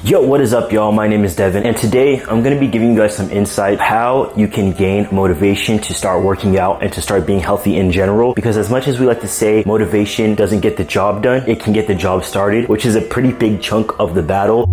Yo, what is up, y'all? My name is Devin, and today I'm going to be giving you guys some insight how you can gain motivation to start working out and to start being healthy in general. Because as much as we like to say motivation doesn't get the job done, it can get the job started, which is a pretty big chunk of the battle.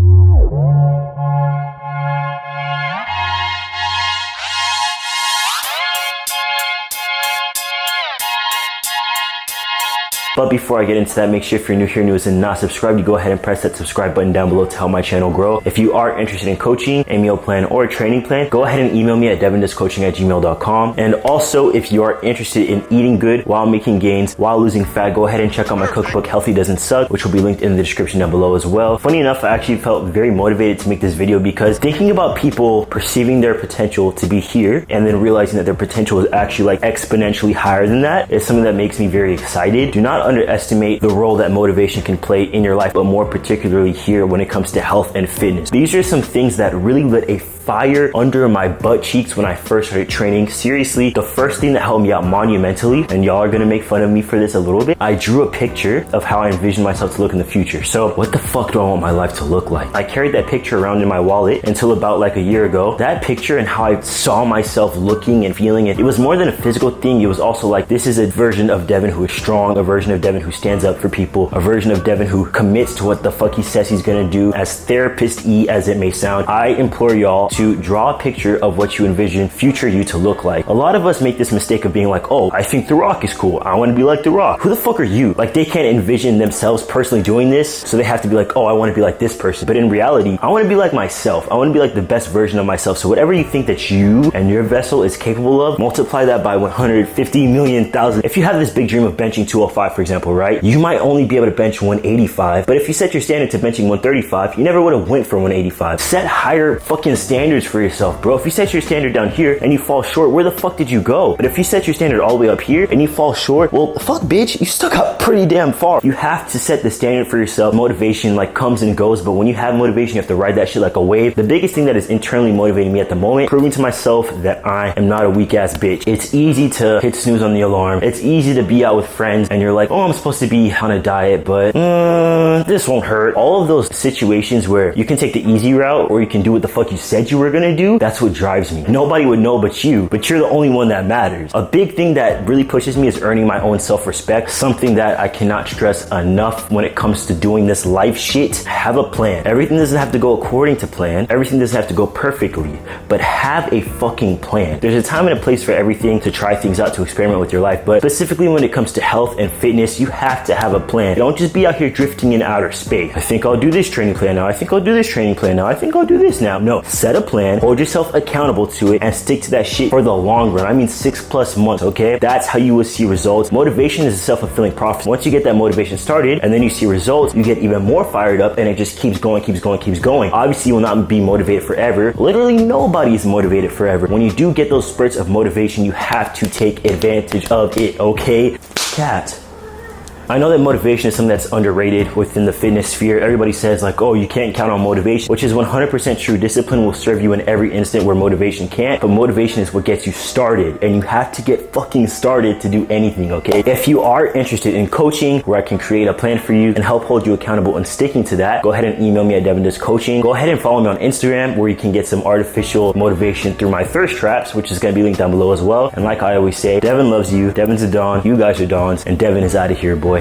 But before I get into that, make sure if you're new here, new and not subscribed, you go ahead and press that subscribe button down below to help my channel grow. If you are interested in coaching, a meal plan, or a training plan, go ahead and email me at devindoescoaching@gmail.com. And also, if you are interested in eating good while making gains, while losing fat, go ahead and check out my cookbook, Healthy Doesn't Suck, which will be linked in the description down below as well. Funny enough, I actually felt very motivated to make this video because thinking about people perceiving their potential to be here and then realizing that their potential is actually like exponentially higher than that is something that makes me very excited. Do not underestimate the role that motivation can play in your life, but more particularly here when it comes to health and fitness. These are some things that really lit a fire under my butt cheeks when I first started training. Seriously, the first thing that helped me out monumentally, and y'all are gonna make fun of me for this a little bit, I drew a picture of how I envisioned myself to look in the future. So what the fuck do I want my life to look like? I carried that picture around in my wallet until about like a year ago. That picture and how I saw myself looking and feeling it was more than a physical thing. It was also like, this is a version of Devin who is strong, a version of Devin who stands up for people, a version of Devin who commits to what the fuck he says he's gonna do. As therapist-y as it may sound, I implore y'all to draw a picture of what you envision future you to look like. A lot of us make this mistake of being like, oh, I think The Rock is cool, I want to be like The Rock. Who the fuck are you? Like, they can't envision themselves personally doing this, so they have to be like, oh, I want to be like this person. But in reality, I want to be like myself. I want to be like the best version of myself. So whatever you think that you and your vessel is capable of, multiply that by 150 million thousand. If you have this big dream of benching 205, for example, right? You might only be able to bench 185, but if you set your standard to benching 135, you never would have went for 185. Set higher fucking standards for yourself, bro. If you set your standard down here and you fall short, where the fuck did you go? But if you set your standard all the way up here and you fall short, well, fuck, bitch, you stuck up pretty damn far. You have to set the standard for yourself. Motivation like comes and goes, but when you have motivation, you have to ride that shit like a wave. The biggest thing that is internally motivating me at the moment, proving to myself that I am not a weak ass bitch. It's easy to hit snooze on the alarm. It's easy to be out with friends and you're like, oh, I'm supposed to be on a diet, but this won't hurt. All of those situations where you can take the easy route or you can do what the fuck you said you were gonna do, that's what drives me. Nobody would know but you, but you're the only one that matters. A big thing that really pushes me is earning my own self-respect, something that I cannot stress enough when it comes to doing this life shit. Have a plan. Everything doesn't have to go according to plan. Everything doesn't have to go perfectly, but have a fucking plan. There's a time and a place for everything to try things out, to experiment with your life, but specifically when it comes to health and fitness, you have to have a plan. Don't just be out here drifting in outer space. I think I'll do this training plan now. I think I'll do this training plan now. I think I'll do this now. No, set a plan, hold yourself accountable to it, and stick to that shit for the long run. I mean 6+ months, okay? That's how you will see results. Motivation is a self-fulfilling prophecy. Once you get that motivation started and then you see results, you get even more fired up and it just keeps going, keeps going, keeps going. Obviously, you will not be motivated forever. Literally nobody is motivated forever. When you do get those spurts of motivation, you have to take advantage of it, okay? Cat. I know that motivation is something that's underrated within the fitness sphere. Everybody says like, oh, you can't count on motivation, which is 100% true. Discipline will serve you in every instant where motivation can't, but motivation is what gets you started, and you have to get fucking started to do anything, okay? If you are interested in coaching, where I can create a plan for you and help hold you accountable and sticking to that, go ahead and email me at devindoescoaching. Go ahead and follow me on Instagram, where you can get some artificial motivation through my thirst traps, which is gonna be linked down below as well. And like I always say, Devin loves you, Devin's a Don, you guys are Dons, and Devin is out of here, boy.